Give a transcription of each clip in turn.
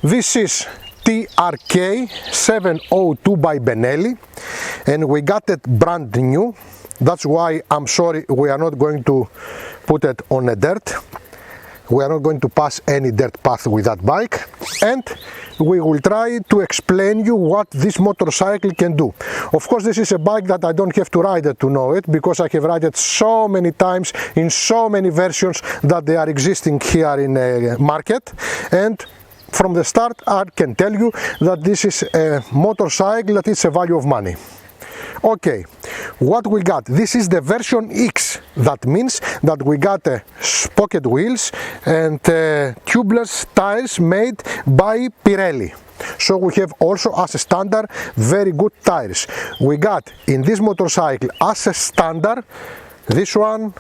This is TRK 702 by Benelli, and we got it brand new. That's why I'm sorry we are not going to put it on a dirt. We are not going to pass any dirt path with that bike, and we will try to explain you what this motorcycle can do. Of course, this is a bike that I don't have to ride it to know it, because I have ride it so many times in so many versions that they are existing here in the market, and from the start I can tell you that this is a motorcycle that is a value of money. Okay, what we got? This is the version X. That means that we got pocket wheels and tubeless tires made by Pirelli. So we have also as a standard very good tires. We got in this motorcycle as a standard this one.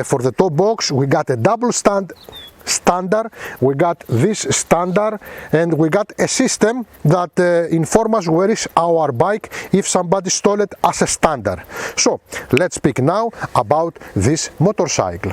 For the top box we got a double standard, we got this standard, and we got a system that informs us where is our bike if somebody stole it as a standard. So let's speak now about this motorcycle.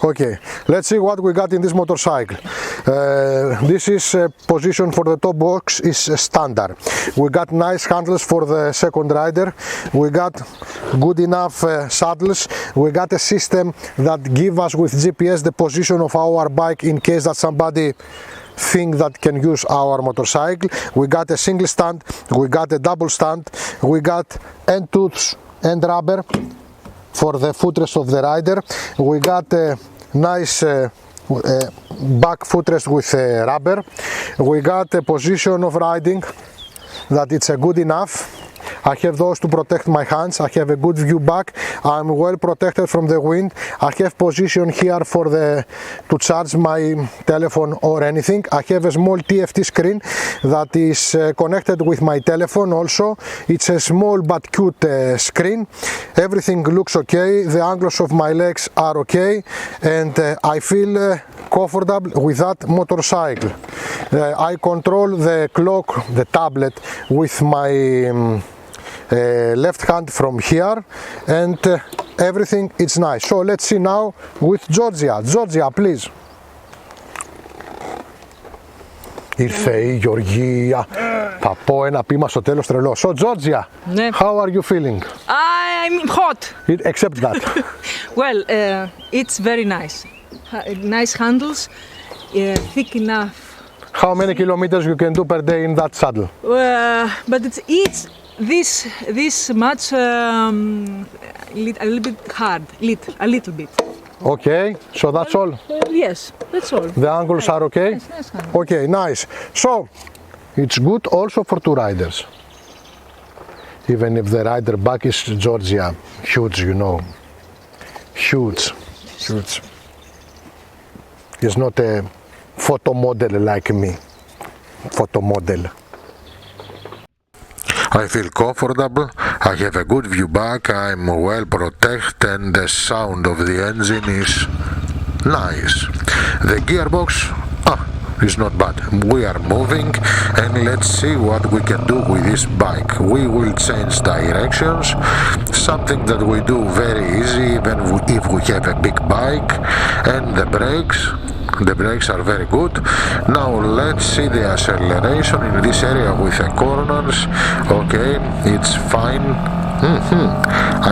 Okay, let's see what we got in this motorcycle. This is position for the top box is standard. We got nice handles for the second rider. We got good enough saddles. We got a system that give us with GPS the position of our bike in case that somebody think that can use our motorcycle. We got a single stand, we got a double stand, we got end tooths and rubber for the footrest of the rider. We got a nice back footrest with rubber. We got a position of riding that it's good enough. I have those to protect my hands. I have a good view back. I'm well protected from the wind. I have position here for to charge my telephone or anything. I have a small TFT screen that is connected with my telephone also. It's a small but cute screen. Everything looks okay. The angles of my legs are okay, and I feel comfortable with that motorcycle. I control the clock, the tablet, with my left hand from here, and everything is nice. So let's see now with Georgia. Georgia, please. Ήρθε η Γεωργία. Θα πω ένα ποίημα στο τέλος τρελό. So Georgia, how are you feeling? I'm hot. Except that. Well, it's very nice. Nice handles, thick enough. How many kilometers you can do per day in that saddle? But it's this much a little bit hard, a little bit. Okay, so that's all? Yes, that's all. The angles are okay? Yes, okay, nice. So, it's good also for two riders. Even if the rider back is Georgia, huge, you know. Huge, huge. He's not a photo model like me. Photo model. I feel comfortable, I have a good view back, I'm well protected and the sound of the engine is nice. The gearbox is not bad. We are moving and let's see what we can do with this bike. We will change directions, something that we do very easy even if we have a big bike, and the brakes are very good. Now let's see the acceleration in this area with the corners. Okay, it's fine.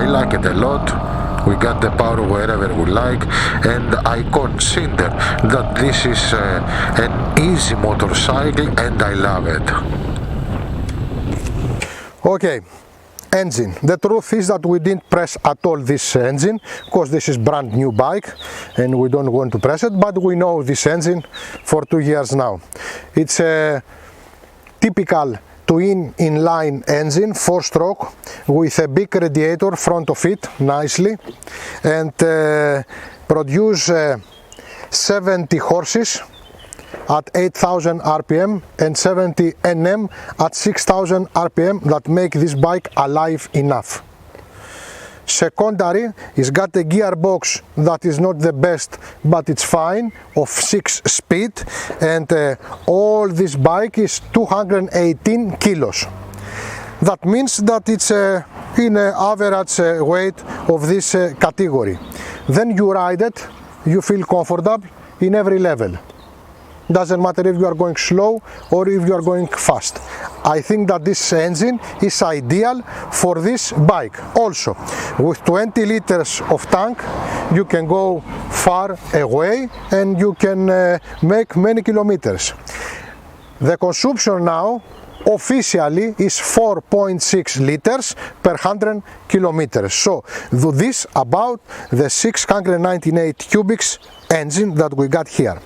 I like it a lot. We got the power wherever we like, and I consider that this is an easy motorcycle and I love it. Okay, engine. The truth is that we didn't press at all this engine because this is brand new bike and we don't want to press it, but we know this engine for 2 years now. It's a typical twin inline engine, 4-stroke, with a big radiator front of it nicely, and produce 70 horses at 8,000 rpm and 70 Nm at 6,000 rpm that make this bike alive enough. Secondary, it's got a gearbox that is not the best, but it's fine, of 6 speed, and all this bike is 218 kilos. That means that it's in average weight of this category. Then you ride it, you feel comfortable in every level. Doesn't matter if you are going slow or if you are going fast. I think that this engine is ideal for this bike. Also, with 20 liters of tank, you can go far away and you can make many kilometers. The consumption now officially is 4.6 liters per 100 kilometers. So this about the 698 cubics engine that we got here.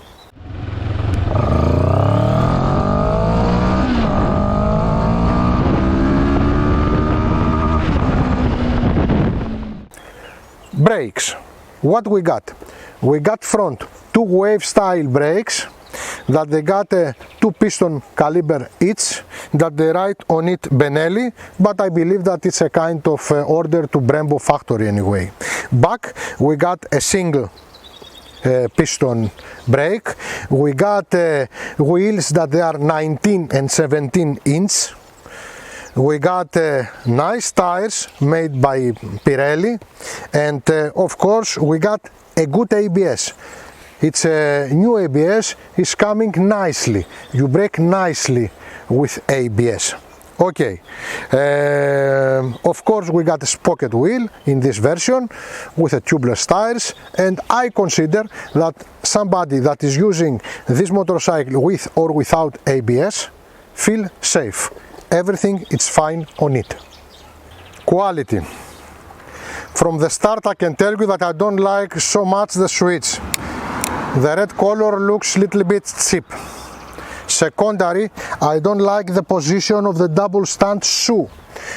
Brakes. What we got? We got front 2 wave style brakes that they got a 2 piston caliber each, that they write on it Benelli, but I believe that it's a kind of order to Brembo factory anyway. Back we got a single piston brake. We got wheels that they are 19 and 17 inch. We got nice tires made by Pirelli, and of course we got a good ABS. It's a new ABS, it's coming nicely. You brake nicely with ABS. Okay, of course we got a sprocket wheel in this version with a tubeless tires, and I consider that somebody that is using this motorcycle with or without ABS feel safe. Everything is fine on it. Quality. From the start I can tell you that I don't like so much the switch. The red color looks a little bit cheap. Secondary, I don't like the position of the double stand shoe,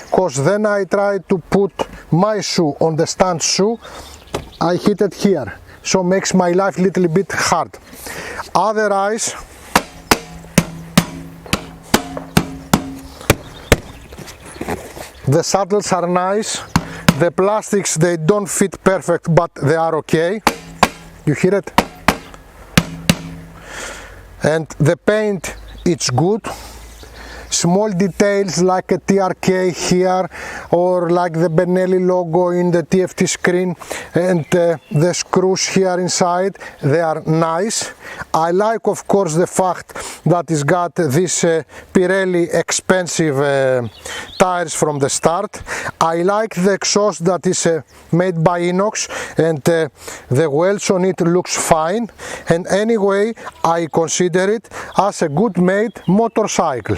because then I try to put my shoe on the stand shoe, I hit it here, so makes my life a little bit hard. Otherwise, the saddles are nice, the plastics they don't fit perfect but they are okay. You hear it? And the paint, it's good. Small details like a TRK here, or like the Benelli logo in the TFT screen, and the screws here inside, they are nice. I like of course the fact that it's got this Pirelli expensive tires from the start. I like the exhaust that is made by Inox, and the welds on it looks fine, and anyway I consider it as a good made motorcycle.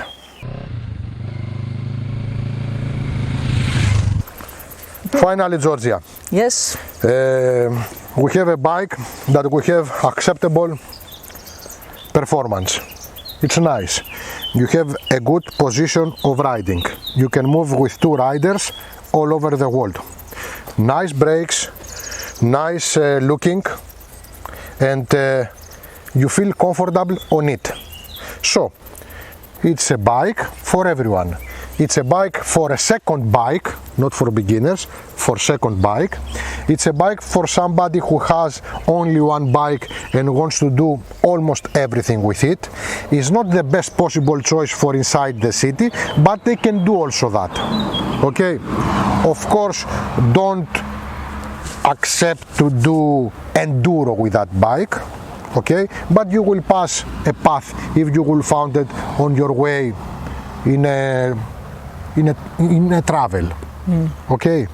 Finally, Georgia. Yes. We have a bike that we have acceptable performance. It's nice. You have a good position of riding. You can move with 2 riders all over the world. Nice brakes, nice looking, and you feel comfortable on it. So, it's a bike for everyone. It's a bike for a second bike, not for beginners, for second bike. It's a bike for somebody who has only one bike and wants to do almost everything with it. It's not the best possible choice for inside the city, but they can do also that. Okay? Of course, don't accept to do enduro with that bike. Okay? But you will pass a path if you will find it on your way in a travel. Okay?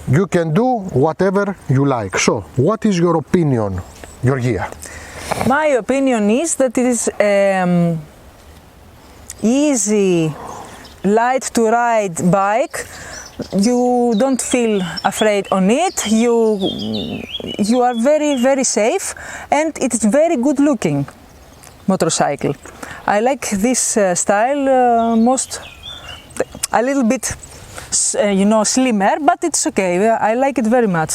You can do whatever you like. So, what is your opinion, Georgia? My opinion is that it is easy, light to ride bike. You don't feel afraid on it. You are very, very safe, and it is very good looking motorcycle. I like this style a little bit, slimmer, but it's okay. I like it very much.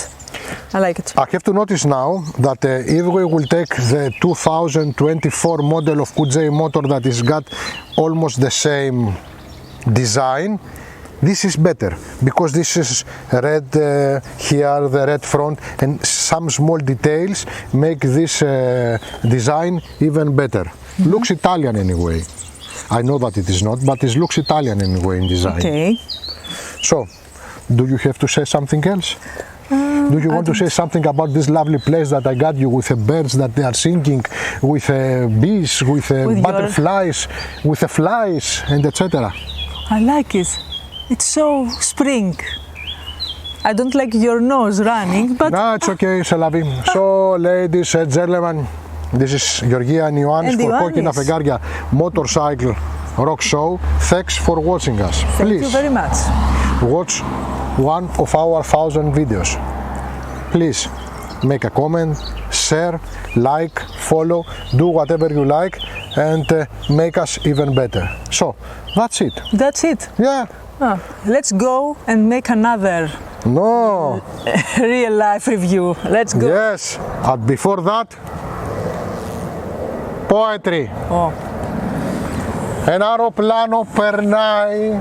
I like it. I have to notice now that if we will take the 2024 model of QJ motor that is got almost the same design, this is better because this is red here, the red front, and some small details make this design even better. Looks Italian anyway. I know that it is not, but it looks Italian anyway in design. Okay. So, do you have to say something else? Do you want to say something about this lovely place that I got you with the birds that they are singing, with bees, with butterflies, with the flies, and etc.? I like it. It's so spring. I don't like your nose running, but... No, it's okay, Selavi. So, ladies and gentlemen, this is Georgia and Ioannis for Kokina Fεγγάρια Motorcycle Rock Show. Thanks for watching us. Thank you very much. Watch one of our 1,000 videos. Please make a comment, share, like, follow, do whatever you like, and make us even better. So, that's it. That's it. Yeah. Let's go and make another real life review. Let's go. Yes, and before that, poetry. Oh. Ένα αεροπλάνο περνάει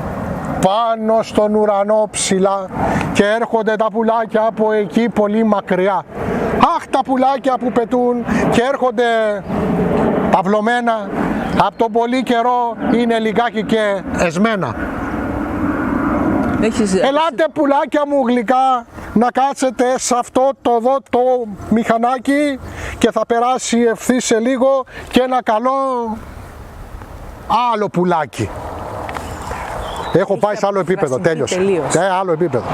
πάνω στον ουρανό ψηλά και έρχονται τα πουλάκια από εκεί πολύ μακριά. Αχ, τα πουλάκια που πετούν και έρχονται παυλωμένα, από τον πολύ καιρό είναι λιγάκι και εσμένα. Ελάτε πουλάκια μου γλυκά να κάτσετε σε αυτό το μηχανάκι και θα περάσει ευθύ σε λίγο και ένα καλό άλλο πουλάκι. Έχω πάει σε άλλο επίπεδο, τέλειωσε. Άλλο επίπεδο.